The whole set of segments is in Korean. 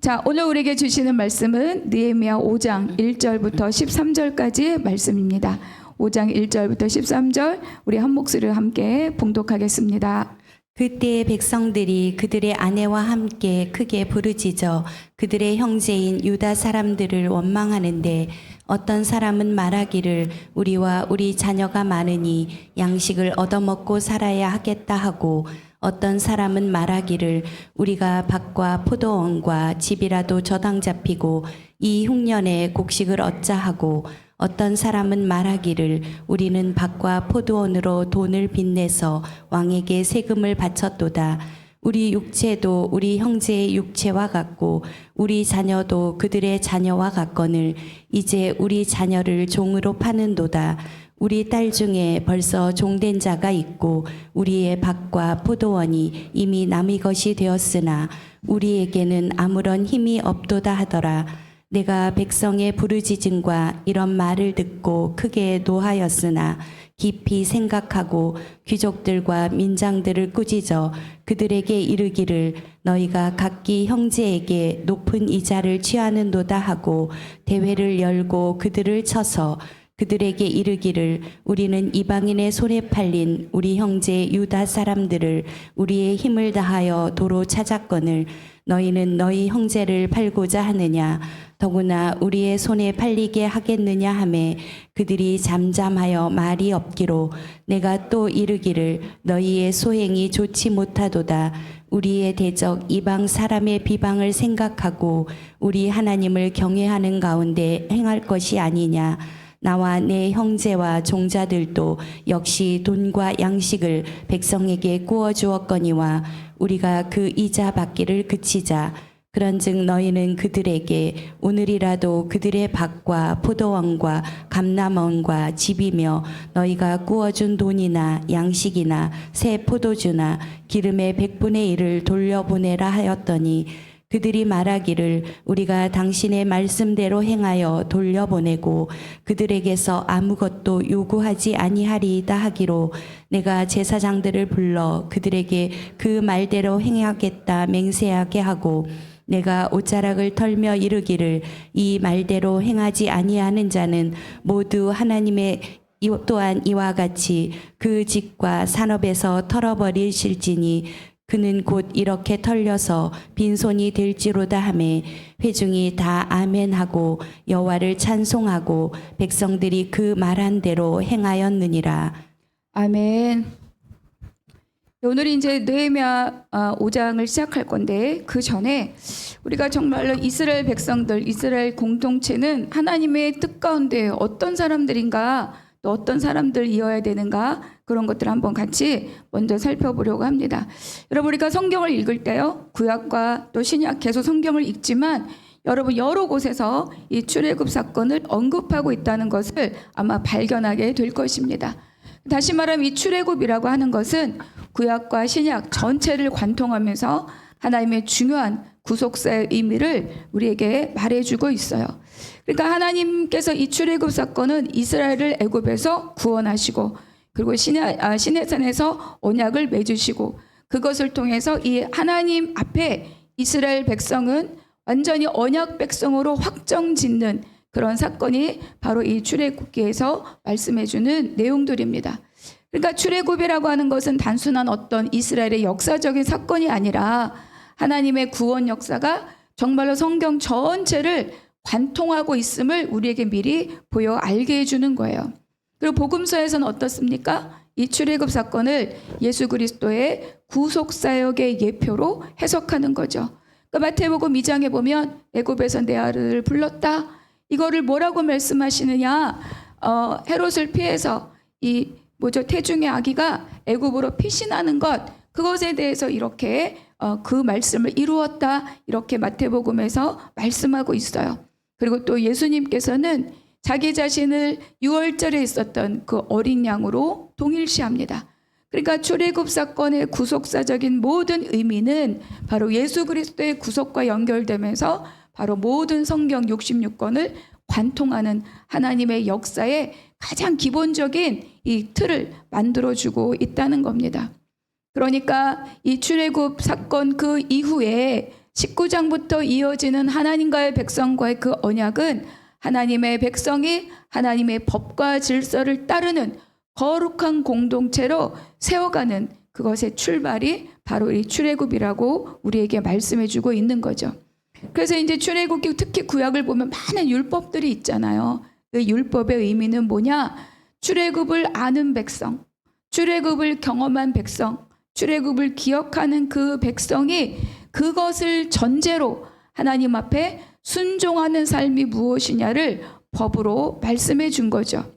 자, 오늘 우리에게 주시는 말씀은 느헤미야 5장 1절부터 13절까지의 말씀입니다. 5장 1절부터 13절 우리 한 목소리로 함께 봉독하겠습니다. 그때의 백성들이 그들의 아내와 함께 크게 부르짖어 그들의 형제인 유다 사람들을 원망하는데 어떤 사람은 말하기를 우리와 우리 자녀가 많으니 양식을 얻어먹고 살아야 하겠다 하고 어떤 사람은 말하기를 우리가 밭과 포도원과 집이라도 저당 잡히고 이 흉년에 곡식을 얻자 하고 어떤 사람은 말하기를 우리는 밭과 포도원으로 돈을 빚내서 왕에게 세금을 바쳤도다. 우리 육체도 우리 형제의 육체와 같고 우리 자녀도 그들의 자녀와 같거늘 이제 우리 자녀를 종으로 파는도다. 우리 딸 중에 벌써 종된 자가 있고 우리의 밭과 포도원이 이미 남의 것이 되었으나 우리에게는 아무런 힘이 없도다 하더라. 내가 백성의 부르짖음과 이런 말을 듣고 크게 노하였으나 깊이 생각하고 귀족들과 민장들을 꾸짖어 그들에게 이르기를 너희가 각기 형제에게 높은 이자를 취하는도다 하고 대회를 열고 그들을 쳐서 그들에게 이르기를 우리는 이방인의 손에 팔린 우리 형제 유다 사람들을 우리의 힘을 다하여 도로 찾았거늘 너희는 너희 형제를 팔고자 하느냐 더구나 우리의 손에 팔리게 하겠느냐 하매 그들이 잠잠하여 말이 없기로 내가 또 이르기를 너희의 소행이 좋지 못하도다. 우리의 대적 이방 사람의 비방을 생각하고 우리 하나님을 경외하는 가운데 행할 것이 아니냐. 나와 내 형제와 종자들도 역시 돈과 양식을 백성에게 구워 주었거니와 우리가 그 이자 받기를 그치자. 그런즉 너희는 그들에게 오늘이라도 그들의 밭과 포도원과 감람원과 집이며 너희가 구워준 돈이나 양식이나 새 포도주나 기름의 100분의 1을 돌려보내라 하였더니 그들이 말하기를 우리가 당신의 말씀대로 행하여 돌려보내고 그들에게서 아무것도 요구하지 아니하리이다 하기로 내가 제사장들을 불러 그들에게 그 말대로 행하겠다 맹세하게 하고 내가 옷자락을 털며 이르기를 이 말대로 행하지 아니하는 자는 모두 하나님의 또한 이와 같이 그 집과 산업에서 털어버리실지니 그는 곧 이렇게 털려서 빈손이 될지로다 하매 회중이 다 아멘하고 여호와를 찬송하고 백성들이 그 말한 대로 행하였느니라. 아멘. 오늘 이제 느헤미야 5장을 시작할 건데 그 전에 우리가 정말로 이스라엘 백성들, 이스라엘 공동체는 하나님의 뜻 가운데 어떤 사람들인가, 또 어떤 사람들이어야 되는가, 그런 것들을 한번 같이 먼저 살펴보려고 합니다. 여러분, 우리가 성경을 읽을 때요, 구약과 또 신약 계속 성경을 읽지만 여러분 여러 곳에서 이 출애굽 사건을 언급하고 있다는 것을 아마 발견하게 될 것입니다. 다시 말하면 이 출애굽이라고 하는 것은 구약과 신약 전체를 관통하면서 하나님의 중요한 구속사의 의미를 우리에게 말해주고 있어요. 그러니까 하나님께서 이 출애굽 사건은 이스라엘을 애굽에서 구원하시고 그리고 시내산에서 언약을 맺으시고 그것을 통해서 이 하나님 앞에 이스라엘 백성은 완전히 언약 백성으로 확정짓는 그런 사건이 바로 이 출애굽기에서 말씀해주는 내용들입니다. 그러니까 출애굽이라고 하는 것은 단순한 어떤 이스라엘의 역사적인 사건이 아니라 하나님의 구원 역사가 정말로 성경 전체를 관통하고 있음을 우리에게 미리 보여 알게 해주는 거예요. 그리고 복음서에서는 어떻습니까? 이 출애굽 사건을 예수 그리스도의 구속사역의 예표로 해석하는 거죠. 그러니까 마태복음 2장에 보면 애굽에서 내 아들을 불렀다. 이거를 뭐라고 말씀하시느냐? 헤롯을 피해서 이 태중의 아기가 애굽으로 피신하는 것, 그것에 대해서 이렇게 그 말씀을 이루었다, 이렇게 마태복음에서 말씀하고 있어요. 그리고 또 예수님께서는 자기 자신을 유월절에 있었던 그 어린 양으로 동일시합니다. 그러니까 출애굽 사건의 구속사적인 모든 의미는 바로 예수 그리스도의 구속과 연결되면서 바로 모든 성경 66권을 관통하는 하나님의 역사의 가장 기본적인 이 틀을 만들어주고 있다는 겁니다. 그러니까 이 출애굽 사건 그 이후에 19장부터 이어지는 하나님과의 백성과의 그 언약은 하나님의 백성이 하나님의 법과 질서를 따르는 거룩한 공동체로 세워가는 그것의 출발이 바로 이 출애굽이라고 우리에게 말씀해 주고 있는 거죠. 그래서 이제 출애굽기 특히 구약을 보면 많은 율법들이 있잖아요. 그 율법의 의미는 뭐냐? 출애굽을 아는 백성, 출애굽을 경험한 백성, 출애굽을 기억하는 그 백성이 그것을 전제로 하나님 앞에 순종하는 삶이 무엇이냐를 법으로 말씀해 준 거죠.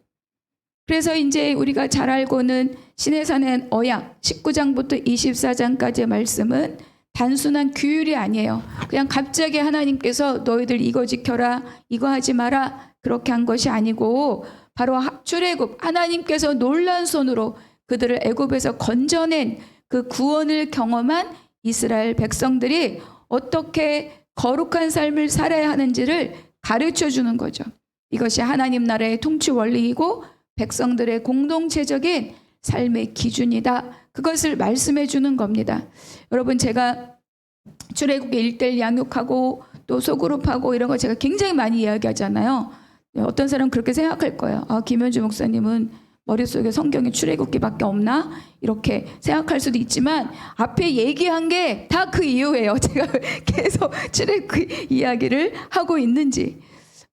그래서 이제 우리가 잘 알고는 시내산의 언약 19장부터 24장까지의 말씀은 단순한 규율이 아니에요. 그냥 갑자기 하나님께서 너희들 이거 지켜라, 이거 하지 마라 그렇게 한 것이 아니고 바로 출애굽 하나님께서 놀란 손으로 그들을 애굽에서 건져낸 그 구원을 경험한 이스라엘 백성들이 어떻게 거룩한 삶을 살아야 하는지를 가르쳐 주는 거죠. 이것이 하나님 나라의 통치 원리이고 백성들의 공동체적인 삶의 기준이다. 그것을 말씀해 주는 겁니다. 여러분 제가 출애굽의 1대1 양육하고 또 소그룹하고 이런 거 제가 굉장히 많이 이야기하잖아요. 어떤 사람은 그렇게 생각할 거예요. 아, 김현주 목사님은 머릿속에 성경에 출애굽기밖에 없나? 이렇게 생각할 수도 있지만 앞에 얘기한 게 다 그 이유예요. 제가 계속 출애굽 이야기를 하고 있는지.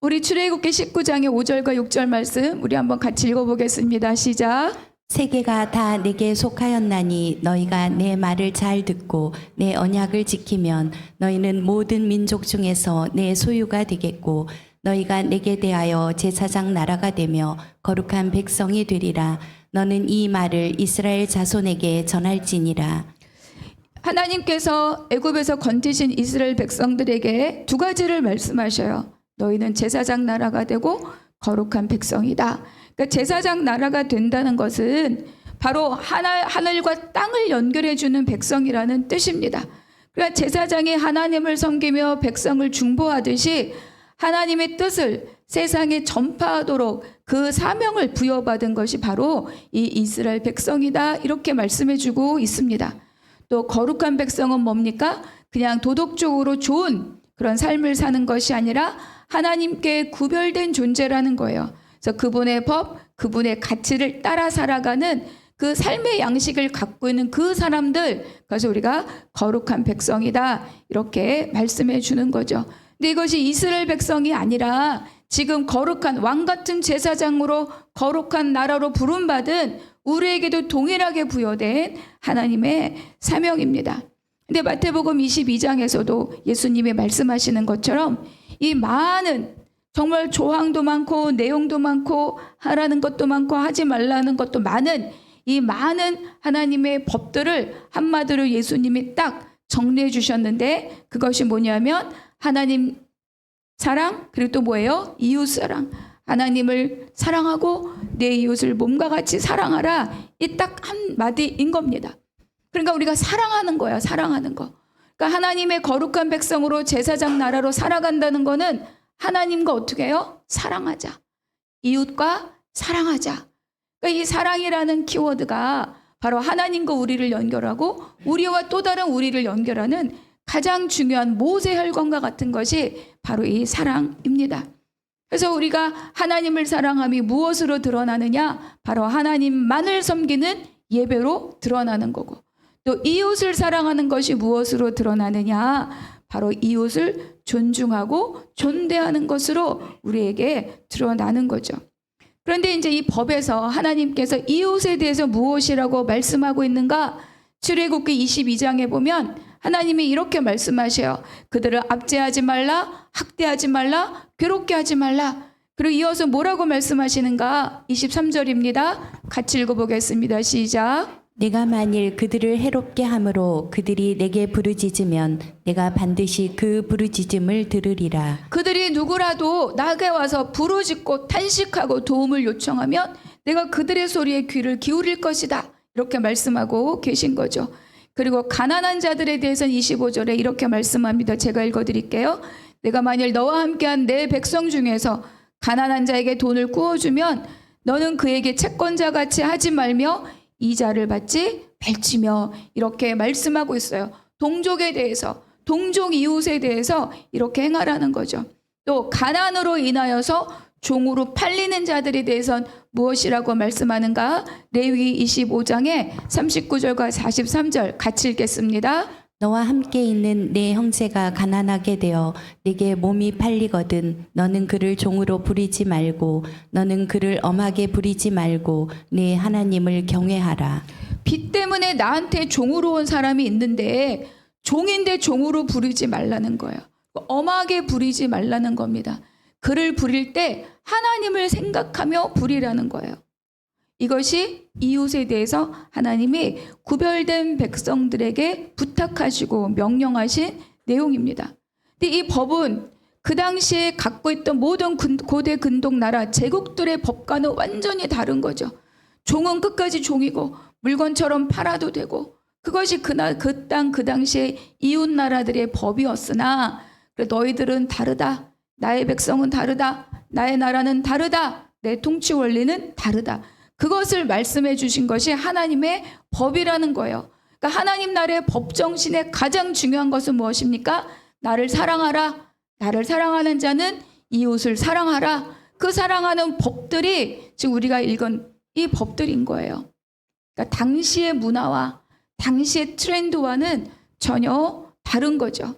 우리 출애굽기 19장의 5절과 6절 말씀 우리 한번 같이 읽어보겠습니다. 시작. 세계가 다 내게 속하였나니 너희가 내 말을 잘 듣고 내 언약을 지키면 너희는 모든 민족 중에서 내 소유가 되겠고 너희가 내게 대하여 제사장 나라가 되며 거룩한 백성이 되리라. 너는 이 말을 이스라엘 자손에게 전할지니라. 하나님께서 애굽에서 건지신 이스라엘 백성들에게 두 가지를 말씀하셔요. 너희는 제사장 나라가 되고 거룩한 백성이다. 그러니까 제사장 나라가 된다는 것은 바로 하늘과 땅을 연결해 주는 백성이라는 뜻입니다. 그러니까 제사장이 하나님을 섬기며 백성을 중보하듯이 하나님의 뜻을 세상에 전파하도록 그 사명을 부여받은 것이 바로 이 이스라엘 백성이다. 이렇게 말씀해 주고 있습니다. 또 거룩한 백성은 뭡니까? 그냥 도덕적으로 좋은 그런 삶을 사는 것이 아니라 하나님께 구별된 존재라는 거예요. 그래서 그분의 법, 그분의 가치를 따라 살아가는 그 삶의 양식을 갖고 있는 그 사람들, 그래서 우리가 거룩한 백성이다 이렇게 말씀해 주는 거죠. 근데 이것이 이스라엘 백성이 아니라 지금 거룩한 왕 같은 제사장으로 거룩한 나라로 부름받은 우리에게도 동일하게 부여된 하나님의 사명입니다. 근데 마태복음 22장에서도 예수님이 말씀하시는 것처럼 이 많은 정말 조항도 많고 내용도 많고 하라는 것도 많고 하지 말라는 것도 많은 이 많은 하나님의 법들을 한마디로 예수님이 딱 정리해 주셨는데 그것이 뭐냐면 하나님 사랑 그리고 또 뭐예요? 이웃 사랑. 하나님을 사랑하고 내 이웃을 몸과 같이 사랑하라. 이 딱 한마디인 겁니다. 그러니까 우리가 사랑하는 거야. 사랑하는 거. 그러니까 하나님의 거룩한 백성으로 제사장 나라로 살아간다는 거는 하나님과 어떻게 해요? 사랑하자. 이웃과 사랑하자. 그러니까 이 사랑이라는 키워드가 바로 하나님과 우리를 연결하고 우리와 또 다른 우리를 연결하는 가장 중요한 모세 혈관과 같은 것이 바로 이 사랑입니다. 그래서 우리가 하나님을 사랑함이 무엇으로 드러나느냐? 바로 하나님만을 섬기는 예배로 드러나는 거고 또 이웃을 사랑하는 것이 무엇으로 드러나느냐? 바로 이웃을 존중하고 존대하는 것으로 우리에게 드러나는 거죠. 그런데 이제 이 법에서 하나님께서 이웃에 대해서 무엇이라고 말씀하고 있는가? 출애굽기 22장에 보면 하나님이 이렇게 말씀하셔요. 그들을 압제하지 말라, 학대하지 말라, 괴롭게 하지 말라. 그리고 이어서 뭐라고 말씀하시는가? 23절입니다. 같이 읽어보겠습니다. 시작. 내가 만일 그들을 해롭게 함으로 그들이 내게 부르짖으면 내가 반드시 그 부르짖음을 들으리라. 그들이 누구라도 나에게 와서 부르짖고 탄식하고 도움을 요청하면 내가 그들의 소리에 귀를 기울일 것이다. 이렇게 말씀하고 계신 거죠. 그리고 가난한 자들에 대해서는 25절에 이렇게 말씀합니다. 제가 읽어드릴게요. 내가 만일 너와 함께한 내 백성 중에서 가난한 자에게 돈을 구워주면 너는 그에게 채권자같이 하지 말며 이자를 받지 말지며 이렇게 말씀하고 있어요. 동족에 대해서 동족 이웃에 대해서 이렇게 행하라는 거죠. 또 가난으로 인하여서 종으로 팔리는 자들에 대해선 무엇이라고 말씀하는가? 레위 25장의 39절과 43절 같이 읽겠습니다. 너와 함께 있는 내 형제가 가난하게 되어 네게 몸이 팔리거든 너는 그를 종으로 부리지 말고 너는 그를 엄하게 부리지 말고 네 하나님을 경외하라. 빚 때문에 나한테 종으로 온 사람이 있는데 종인데 종으로 부리지 말라는 거예요. 엄하게 부리지 말라는 겁니다. 그를 부릴 때 하나님을 생각하며 부리라는 거예요. 이것이 이웃에 대해서 하나님이 구별된 백성들에게 부탁하시고 명령하신 내용입니다. 근데 이 법은 그 당시에 갖고 있던 모든 고대 근동 나라 제국들의 법과는 완전히 다른 거죠. 종은 끝까지 종이고 물건처럼 팔아도 되고 그것이 그 땅 그 당시에 이웃 나라들의 법이었으나 너희들은 다르다. 나의 백성은 다르다. 나의 나라는 다르다. 내 통치 원리는 다르다. 그것을 말씀해 주신 것이 하나님의 법이라는 거예요. 그러니까 하나님 나라의 법 정신의 가장 중요한 것은 무엇입니까? 나를 사랑하라. 나를 사랑하는 자는 이웃을 사랑하라. 그 사랑하는 법들이 지금 우리가 읽은 이 법들인 거예요. 그러니까 당시의 문화와 당시의 트렌드와는 전혀 다른 거죠.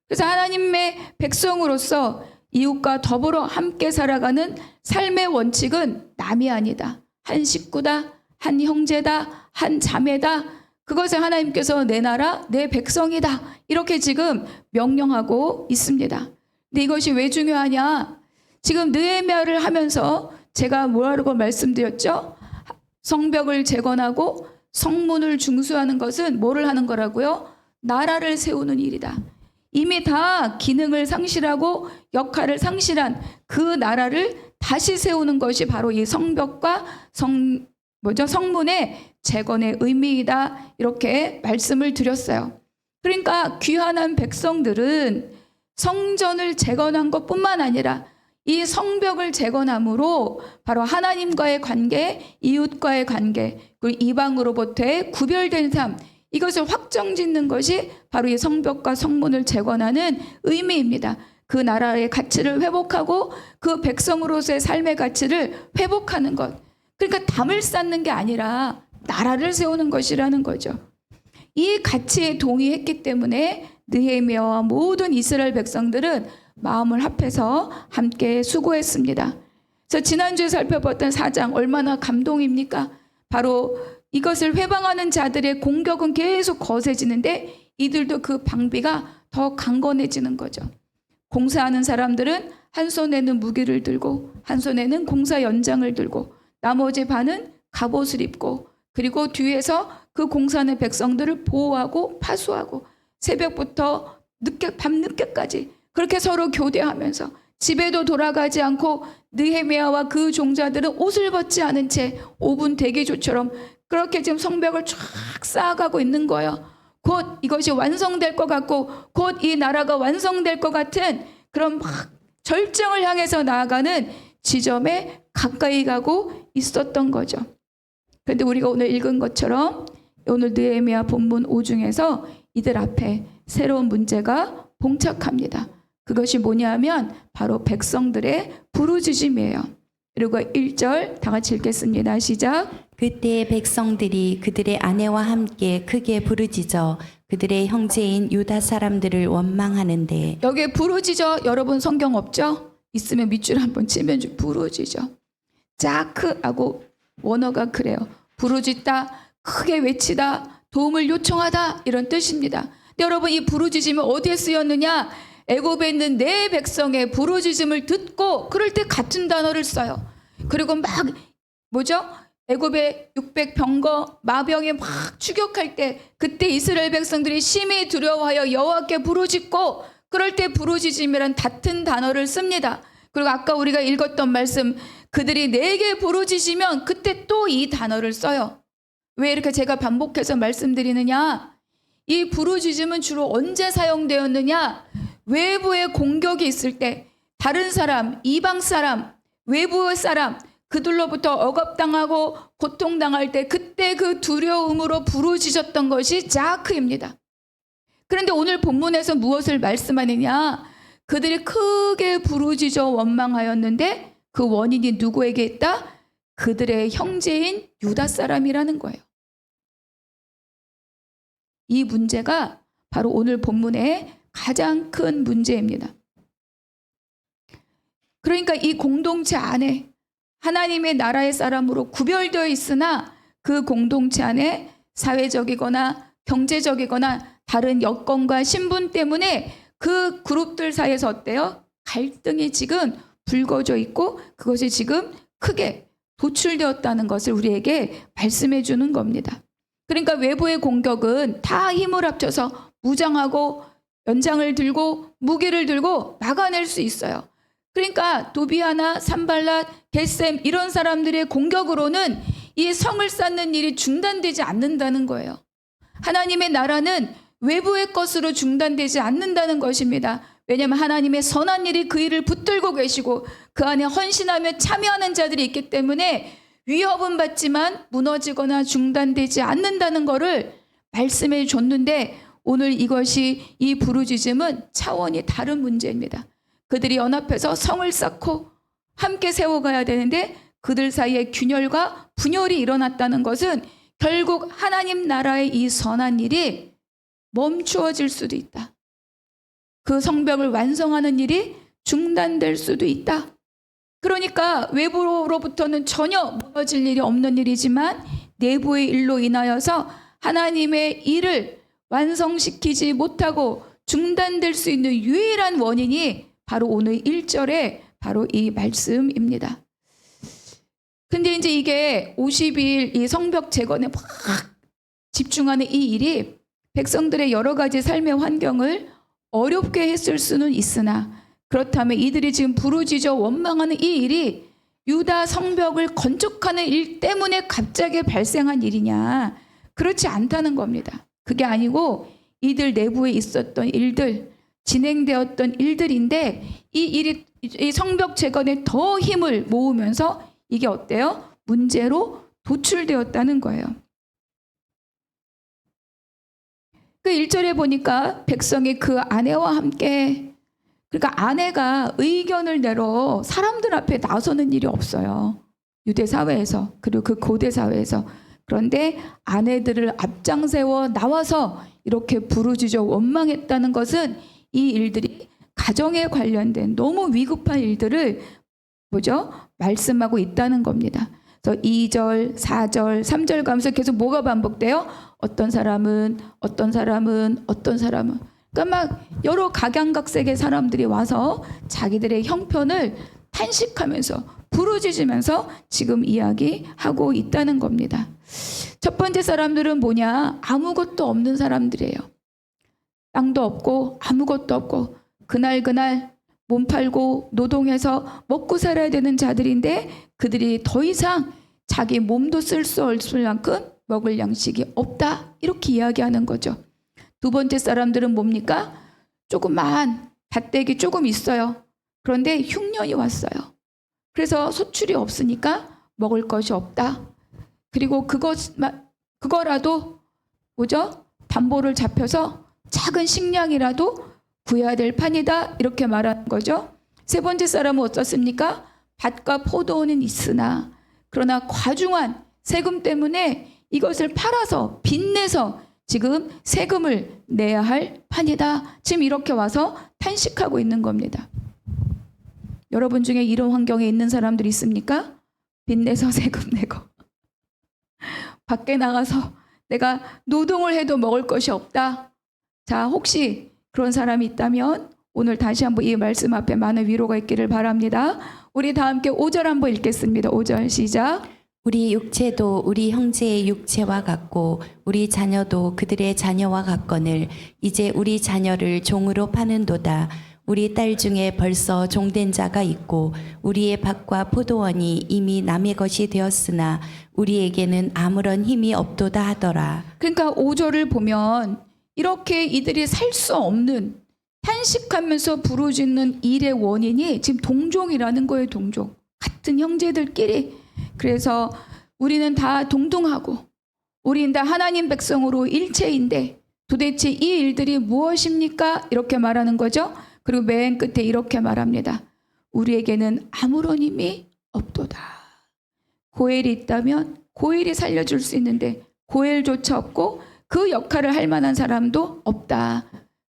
그래서 하나님의 백성으로서 이웃과 더불어 함께 살아가는 삶의 원칙은 남이 아니다. 한 식구다, 한 형제다, 한 자매다. 그것을 하나님께서 내 나라, 내 백성이다. 이렇게 지금 명령하고 있습니다. 근데 이것이 왜 중요하냐? 지금 느헤미야를 하면서 제가 뭐라고 말씀드렸죠? 성벽을 재건하고 성문을 중수하는 것은 뭐를 하는 거라고요? 나라를 세우는 일이다. 이미 다 기능을 상실하고 역할을 상실한 그 나라를 다시 세우는 것이 바로 이 성벽과 성문의 재건의 의미이다. 이렇게 말씀을 드렸어요. 그러니까 귀환한 백성들은 성전을 재건한 것뿐만 아니라 이 성벽을 재건함으로 바로 하나님과의 관계, 이웃과의 관계, 그리고 이방으로부터의 구별된 삶, 이것을 확정짓는 것이 바로 이 성벽과 성문을 재건하는 의미입니다. 그 나라의 가치를 회복하고 그 백성으로서의 삶의 가치를 회복하는 것. 그러니까 담을 쌓는 게 아니라 나라를 세우는 것이라는 거죠. 이 가치에 동의했기 때문에 느헤미야와 모든 이스라엘 백성들은 마음을 합해서 함께 수고했습니다. 그래서 지난주에 살펴봤던 4장 얼마나 감동입니까? 바로 이것을 회방하는 자들의 공격은 계속 거세지는데 이들도 그 방비가 더 강건해지는 거죠. 공사하는 사람들은 한 손에는 무기를 들고 한 손에는 공사 연장을 들고 나머지 반은 갑옷을 입고 그리고 뒤에서 그 공사하는 백성들을 보호하고 파수하고 새벽부터 밤늦게까지 그렇게 서로 교대하면서 집에도 돌아가지 않고 느헤미야와 그 종자들은 옷을 벗지 않은 채 5분 대기조처럼 그렇게 지금 성벽을 쫙 쌓아가고 있는 거예요. 곧 이것이 완성될 것 같고 곧 이 나라가 완성될 것 같은 그런 막 절정을 향해서 나아가는 지점에 가까이 가고 있었던 거죠. 그런데 우리가 오늘 읽은 것처럼 오늘 느헤미야 본문 5중에서 이들 앞에 새로운 문제가 봉착합니다. 그것이 뭐냐면 바로 백성들의 부르짖음이에요. 그리고 1절 다 같이 읽겠습니다. 시작. 그때 백성들이 그들의 아내와 함께 크게 부르짖어 그들의 형제인 유다 사람들을 원망하는데 여기에 부르짖어 여러분 성경 없죠? 있으면 밑줄 한번 치면 부르짖어. 짜크하고 원어가 그래요. 부르짖다, 크게 외치다, 도움을 요청하다 이런 뜻입니다. 근데 여러분 이 부르짖음이 어디에 쓰였느냐? 애굽에 있는 내 백성의 부르짖음을 듣고 그럴 때 같은 단어를 써요. 그리고 막 애굽의 600병거 마병이 막 추격할 때 그때 이스라엘 백성들이 심히 두려워하여 여호와께 부르짖고 그럴 때 부르짖음이란 같은 단어를 씁니다. 그리고 아까 우리가 읽었던 말씀 그들이 내게 부르짖으면 그때 또 이 단어를 써요. 왜 이렇게 제가 반복해서 말씀드리느냐? 이 부르짖음은 주로 언제 사용되었느냐? 외부의 공격이 있을 때 다른 사람, 이방 사람, 외부의 사람 그들로부터 억압당하고 고통당할 때 그때 그 두려움으로 부르짖었던 것이 자크입니다. 그런데 오늘 본문에서 무엇을 말씀하느냐? 그들이 크게 부르짖어 원망하였는데 그 원인이 누구에게 있다? 그들의 형제인 유다 사람이라는 거예요. 이 문제가 바로 오늘 본문의 가장 큰 문제입니다. 그러니까 이 공동체 안에 하나님의 나라의 사람으로 구별되어 있으나 그 공동체 안에 사회적이거나 경제적이거나 다른 여건과 신분 때문에 그 그룹들 사이에서 어때요? 갈등이 지금 불거져 있고 그것이 지금 크게 도출되었다는 것을 우리에게 말씀해 주는 겁니다. 그러니까 외부의 공격은 다 힘을 합쳐서 무장하고 연장을 들고 무기를 들고 막아낼 수 있어요. 그러니까 도비아나 산발랏, 게셈 이런 사람들의 공격으로는 이 성을 쌓는 일이 중단되지 않는다는 거예요. 하나님의 나라는 외부의 것으로 중단되지 않는다는 것입니다. 왜냐하면 하나님의 선한 일이 그 일을 붙들고 계시고 그 안에 헌신하며 참여하는 자들이 있기 때문에 위협은 받지만 무너지거나 중단되지 않는다는 것을 말씀해 줬는데 오늘 이것이 이 부르짖음은 차원이 다른 문제입니다. 그들이 연합해서 성을 쌓고 함께 세워가야 되는데 그들 사이에 균열과 분열이 일어났다는 것은 결국 하나님 나라의 이 선한 일이 멈추어질 수도 있다. 그 성벽을 완성하는 일이 중단될 수도 있다. 그러니까 외부로부터는 전혀 무너질 일이 없는 일이지만 내부의 일로 인하여서 하나님의 일을 완성시키지 못하고 중단될 수 있는 유일한 원인이 바로 오늘 1절에 바로 이 말씀입니다. 근데 이제 이게 50일 이 성벽 재건에 막 집중하는 이 일이 백성들의 여러 가지 삶의 환경을 어렵게 했을 수는 있으나 그렇다면 이들이 지금 부르짖어 원망하는 이 일이 유다 성벽을 건축하는 일 때문에 갑자기 발생한 일이냐? 그렇지 않다는 겁니다. 그게 아니고 이들 내부에 있었던 일들, 진행되었던 일들인데 이 일이 이 성벽 재건에 더 힘을 모으면서 이게 어때요? 문제로 도출되었다는 거예요. 그 1절에 보니까 백성이 그 아내와 함께, 그러니까 아내가 의견을 내러 사람들 앞에 나서는 일이 없어요. 유대 사회에서, 그리고 그 고대 사회에서. 그런데 아내들을 앞장세워 나와서 이렇게 부르짖어 원망했다는 것은 이 일들이 가정에 관련된 너무 위급한 일들을 말씀하고 있다는 겁니다. 그래서 2절, 4절, 3절 가면서 계속 뭐가 반복돼요? 어떤 사람은. 그러니까 막 여러 각양각색의 사람들이 와서 자기들의 형편을 탄식하면서 부르짖으면서 지금 이야기하고 있다는 겁니다. 첫 번째 사람들은 뭐냐? 아무것도 없는 사람들이에요. 땅도 없고 아무것도 없고 그날 몸 팔고 노동해서 먹고 살아야 되는 자들인데 그들이 더 이상 자기 몸도 쓸 수 없을 만큼 먹을 양식이 없다. 이렇게 이야기하는 거죠. 두 번째 사람들은 뭡니까? 조그만 밭대기 조금 있어요. 그런데 흉년이 왔어요. 그래서 소출이 없으니까 먹을 것이 없다. 그리고 그거라도 담보를 잡혀서 작은 식량이라도 구해야 될 판이다. 이렇게 말하는 거죠. 세 번째 사람은 어떻습니까? 밭과 포도원은 있으나 그러나 과중한 세금 때문에 이것을 팔아서 빚내서 지금 세금을 내야 할 판이다. 지금 이렇게 와서 탄식하고 있는 겁니다. 여러분 중에 이런 환경에 있는 사람들이 있습니까? 빚내서 세금 내고 밖에 나가서 내가 노동을 해도 먹을 것이 없다. 자, 혹시 그런 사람이 있다면 오늘 다시 한번 이 말씀 앞에 많은 위로가 있기를 바랍니다. 우리 다 함께 5절 한번 읽겠습니다. 5절 시작. 우리 육체도 우리 형제의 육체와 같고 우리 자녀도 그들의 자녀와 같거늘 이제 우리 자녀를 종으로 파는도다. 우리 딸 중에 벌써 종된 자가 있고 우리의 밭과 포도원이 이미 남의 것이 되었으나 우리에게는 아무런 힘이 없도다 하더라. 그러니까 5절을 보면 이렇게 이들이 살 수 없는 탄식하면서 부르짖는 일의 원인이 지금 동족이라는 거예요. 동족. 같은 형제들끼리. 그래서 우리는 다 동등하고 우리는 다 하나님 백성으로 일체인데 도대체 이 일들이 무엇입니까? 이렇게 말하는 거죠. 그리고 맨 끝에 이렇게 말합니다. 우리에게는 아무런 힘이 없도다. 고엘이 있다면 고엘이 살려줄 수 있는데 고엘조차 없고 그 역할을 할 만한 사람도 없다.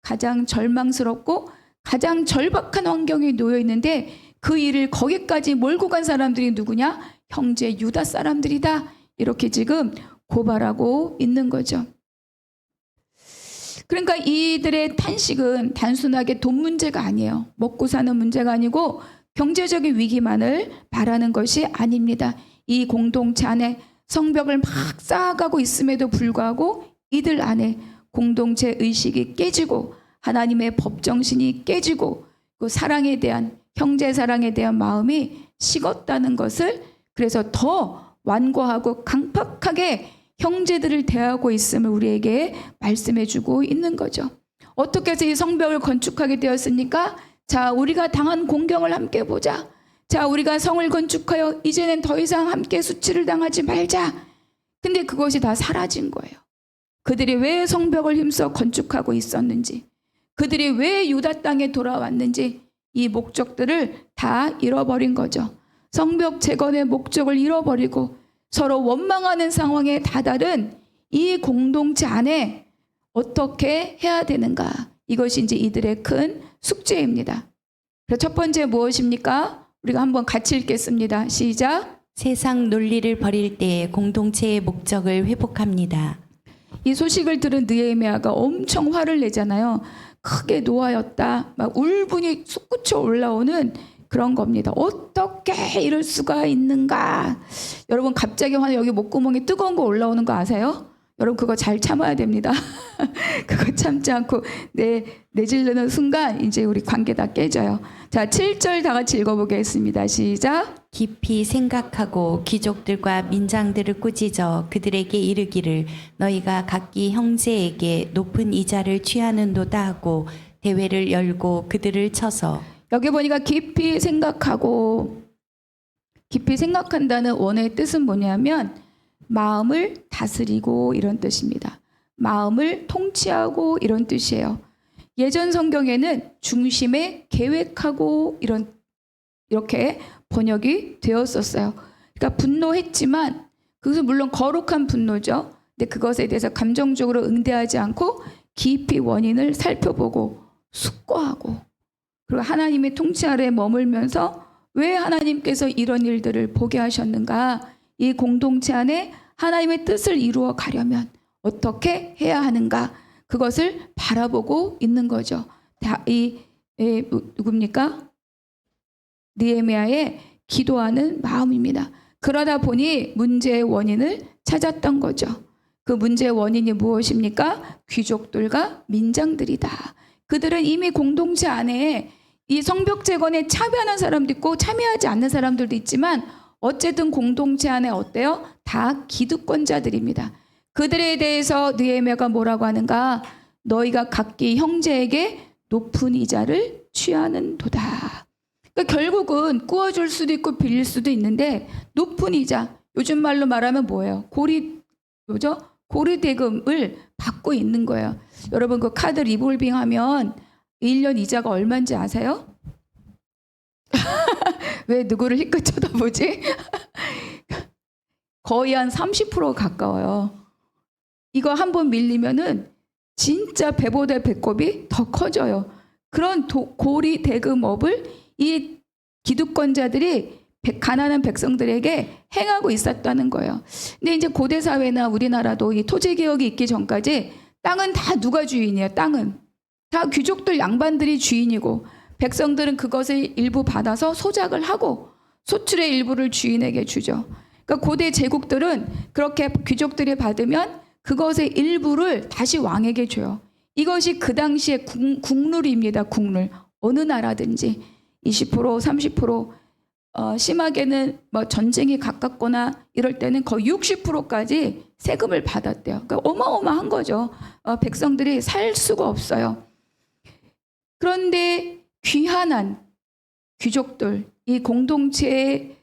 가장 절망스럽고 가장 절박한 환경에 놓여 있는데 그 일을 거기까지 몰고 간 사람들이 누구냐? 형제 유다 사람들이다. 이렇게 지금 고발하고 있는 거죠. 그러니까 이들의 탄식은 단순하게 돈 문제가 아니에요. 먹고 사는 문제가 아니고 경제적인 위기만을 바라는 것이 아닙니다. 이 공동체 안에 성벽을 막 쌓아가고 있음에도 불구하고 이들 안에 공동체 의식이 깨지고 하나님의 법정신이 깨지고 그 사랑에 대한 형제 사랑에 대한 마음이 식었다는 것을 그래서 더 완고하고 강팍하게 형제들을 대하고 있음을 우리에게 말씀해 주고 있는 거죠. 어떻게 해서 이 성벽을 건축하게 되었습니까? 자, 우리가 당한 공경을 함께 보자. 자, 우리가 성을 건축하여 이제는 더 이상 함께 수치를 당하지 말자. 근데 그것이 다 사라진 거예요. 그들이 왜 성벽을 힘써 건축하고 있었는지, 그들이 왜 유다 땅에 돌아왔는지 이 목적들을 다 잃어버린 거죠. 성벽 재건의 목적을 잃어버리고 서로 원망하는 상황에 다다른 이 공동체 안에 어떻게 해야 되는가? 이것이 이제 이들의 큰 숙제입니다. 그래서 첫 번째 무엇입니까? 우리가 한번 같이 읽겠습니다. 시작. 세상 논리를 버릴 때 공동체의 목적을 회복합니다. 이 소식을 들은 느헤미야가 엄청 화를 내잖아요. 크게 노하였다. 막 울분이 솟구쳐 올라오는 그런 겁니다. 어떻게 이럴 수가 있는가? 여러분 갑자기 화나 여기 목구멍에 뜨거운 거 올라오는 거 아세요? 여러분 그거 잘 참아야 됩니다. 그거 참지 않고 내지르는 순간 이제 우리 관계 다 깨져요. 자, 7절 다 같이 읽어보겠습니다. 시작. 깊이 생각하고 귀족들과 민장들을 꾸짖어 그들에게 이르기를 너희가 각기 형제에게 높은 이자를 취하는도다 하고 대회를 열고 그들을 쳐서. 여기 보니까 깊이 생각하고, 깊이 생각한다는 원어의 뜻은 뭐냐면 마음을 다스리고 이런 뜻입니다. 마음을 통치하고 이런 뜻이에요. 예전 성경에는 중심에 계획하고 이렇게 번역이 되었었어요. 그러니까 분노했지만 그것은 물론 거룩한 분노죠. 근데 그것에 대해서 감정적으로 응대하지 않고 깊이 원인을 살펴보고 숙고하고 그리고 하나님의 통치 아래에 머물면서 왜 하나님께서 이런 일들을 보게 하셨는가? 이 공동체 안에 하나님의 뜻을 이루어 가려면 어떻게 해야 하는가? 그것을 바라보고 있는 거죠. 누굽니까? 느헤미야의 기도하는 마음입니다. 그러다 보니 문제의 원인을 찾았던 거죠. 그 문제의 원인이 무엇입니까? 귀족들과 민장들이다. 그들은 이미 공동체 안에 이 성벽 재건에 참여하는 사람도 있고 참여하지 않는 사람들도 있지만 어쨌든 공동체 안에 어때요? 다 기득권자들입니다. 그들에 대해서 느헤미야가 뭐라고 하는가? 너희가 각기 형제에게 높은 이자를 취하는도다. 그러니까 결국은 꾸어줄 수도 있고 빌릴 수도 있는데 높은 이자, 요즘 말로 말하면 뭐예요? 고리 대금을 받고 있는 거예요. 여러분 그 카드 리볼빙 하면 1년 이자가 얼마인지 아세요? 왜 누구를 힐끗 쳐다보지? 거의 한 30% 가까워요. 이거 한번 밀리면은 진짜 배보다 배꼽이 더 커져요. 그런 고리 대금업을 이 기득권자들이 가난한 백성들에게 행하고 있었다는 거예요. 근데 이제 고대 사회나 우리나라도 이 토지 개혁이 있기 전까지 땅은 다 누가 주인이에요? 땅은 다 귀족들 양반들이 주인이고 백성들은 그것을 일부 받아서 소작을 하고 소출의 일부를 주인에게 주죠. 그러니까 고대 제국들은 그렇게 귀족들이 받으면 그것의 일부를 다시 왕에게 줘요. 이것이 그 당시의 국룰입니다. 국룰. 어느 나라든지 20%, 30%, 심하게는 뭐 전쟁이 가깝거나 이럴 때는 거의 60%까지 세금을 받았대요. 그러니까 어마어마한 거죠. 백성들이 살 수가 없어요. 그런데 귀환한 귀족들, 이 공동체의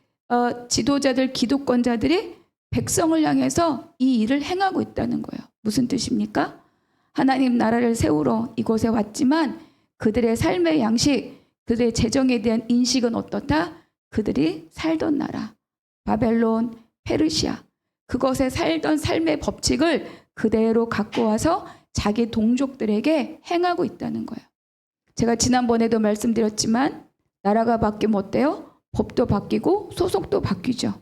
지도자들, 기득권자들이 백성을 향해서 이 일을 행하고 있다는 거예요. 무슨 뜻입니까? 하나님 나라를 세우러 이곳에 왔지만 그들의 삶의 양식, 그들의 재정에 대한 인식은 어떻다? 그들이 살던 나라, 바벨론, 페르시아, 그것에 살던 삶의 법칙을 그대로 갖고 와서 자기 동족들에게 행하고 있다는 거예요. 제가 지난번에도 말씀드렸지만 나라가 바뀌면 어때요? 법도 바뀌고 소속도 바뀌죠.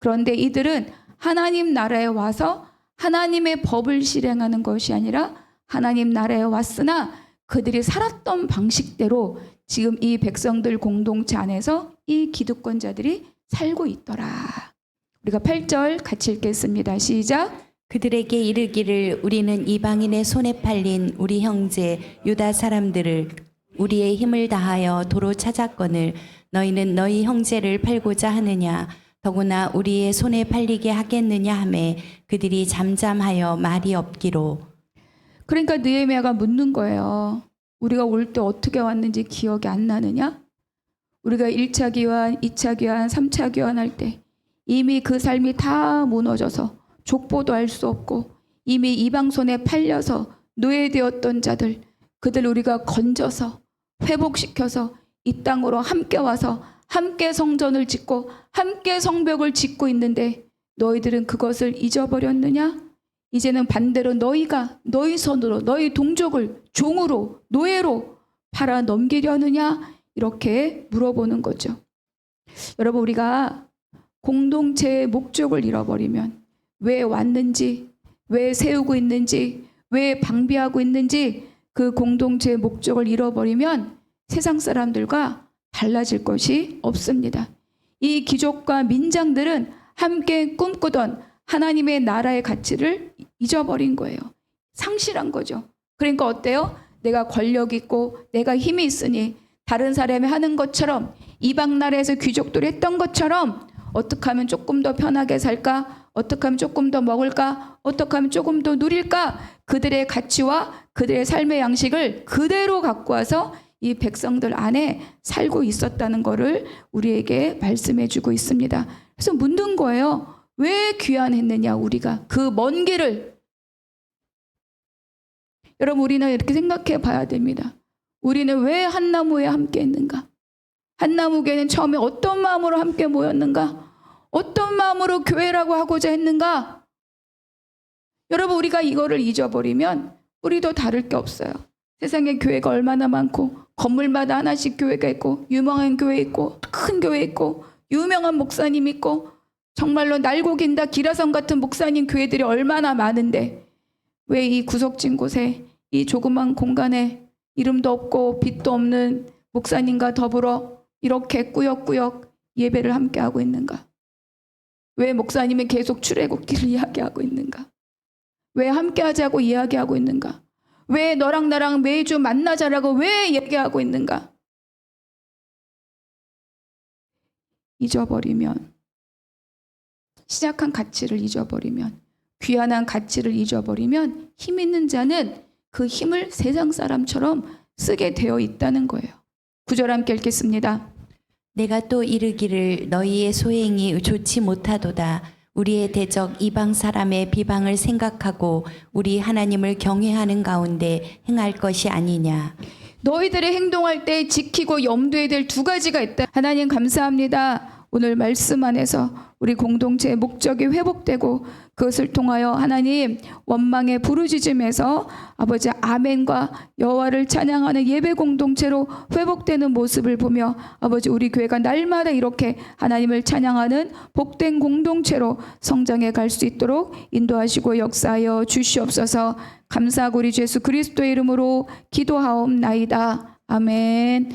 그런데 이들은 하나님 나라에 와서 하나님의 법을 실행하는 것이 아니라 하나님 나라에 왔으나 그들이 살았던 방식대로 지금 이 백성들 공동체 안에서 이 기득권자들이 살고 있더라. 우리가 8절 같이 읽겠습니다. 시작. 그들에게 이르기를 우리는 이방인의 손에 팔린 우리 형제 유다 사람들을 우리의 힘을 다하여 도로 찾았거늘 너희는 너희 형제를 팔고자 하느냐 더구나 우리의 손에 팔리게 하겠느냐 하매 그들이 잠잠하여 말이 없기로. 그러니까 느헤미야가 묻는 거예요. 우리가 올 때 어떻게 왔는지 기억이 안 나느냐? 우리가 1차 귀환, 2차 귀환, 3차 귀환할 때 이미 그 삶이 다 무너져서 족보도 알 수 없고 이미 이방 손에 팔려서 노예되었던 자들, 그들 우리가 건져서 회복시켜서 이 땅으로 함께 와서 함께 성전을 짓고 함께 성벽을 짓고 있는데 너희들은 그것을 잊어버렸느냐? 이제는 반대로 너희가 너희 손으로 너희 동족을 종으로 노예로 팔아 넘기려느냐? 이렇게 물어보는 거죠. 여러분, 우리가 공동체의 목적을 잃어버리면 왜 왔는지, 왜 세우고 있는지, 왜 방비하고 있는지 그 공동체의 목적을 잃어버리면 세상 사람들과 달라질 것이 없습니다. 이 귀족과 민장들은 함께 꿈꾸던 하나님의 나라의 가치를 잊어버린 거예요. 상실한 거죠. 그러니까 어때요? 내가 권력 있고 내가 힘이 있으니 다른 사람이 하는 것처럼 이방 나라에서 귀족들이 했던 것처럼 어떻게 하면 조금 더 편하게 살까? 어떻게 하면 조금 더 먹을까? 어떻게 하면 조금 더 누릴까? 그들의 가치와 그들의 삶의 양식을 그대로 갖고 와서 이 백성들 안에 살고 있었다는 것을 우리에게 말씀해 주고 있습니다. 그래서 묻는 거예요. 왜 귀환했느냐 우리가 그 먼 길을. 여러분, 우리는 이렇게 생각해 봐야 됩니다. 우리는 왜 한나무에 함께 했는가? 한나무교회는 처음에 어떤 마음으로 함께 모였는가? 어떤 마음으로 교회라고 하고자 했는가? 여러분, 우리가 이거를 잊어버리면 우리도 다를 게 없어요. 세상에 교회가 얼마나 많고 건물마다 하나씩 교회가 있고 유명한 교회 있고 큰 교회 있고 유명한 목사님 있고 정말로 날고 긴다 기라성 같은 목사님 교회들이 얼마나 많은데 왜 이 구석진 곳에 이 조그만 공간에 이름도 없고 빛도 없는 목사님과 더불어 이렇게 꾸역꾸역 예배를 함께하고 있는가? 왜 목사님이 계속 출애굽기를 이야기하고 있는가? 왜 함께하자고 이야기하고 있는가? 왜 너랑 나랑 매주 만나자라고 왜 얘기하고 있는가? 잊어버리면, 시작한 가치를 잊어버리면, 귀한한 가치를 잊어버리면 힘 있는 자는 그 힘을 세상 사람처럼 쓰게 되어 있다는 거예요. 9절 함께 읽겠습니다. 내가 또 이르기를 너희의 소행이 좋지 못하도다. 우리의 대적 이방 사람의 비방을 생각하고 우리 하나님을 경외하는 가운데 행할 것이 아니냐. 너희들이 행동할 때 지키고 염두에 될 두 가지가 있다. 하나님 감사합니다. 오늘 말씀 안에서 우리 공동체의 목적이 회복되고 그것을 통하여 하나님 원망의 부르짖음에서 아버지 아멘과 여호와를 찬양하는 예배 공동체로 회복되는 모습을 보며 아버지 우리 교회가 날마다 이렇게 하나님을 찬양하는 복된 공동체로 성장해 갈 수 있도록 인도하시고 역사하여 주시옵소서. 감사하고 우리 주 예수 그리스도의 이름으로 기도하옵나이다. 아멘.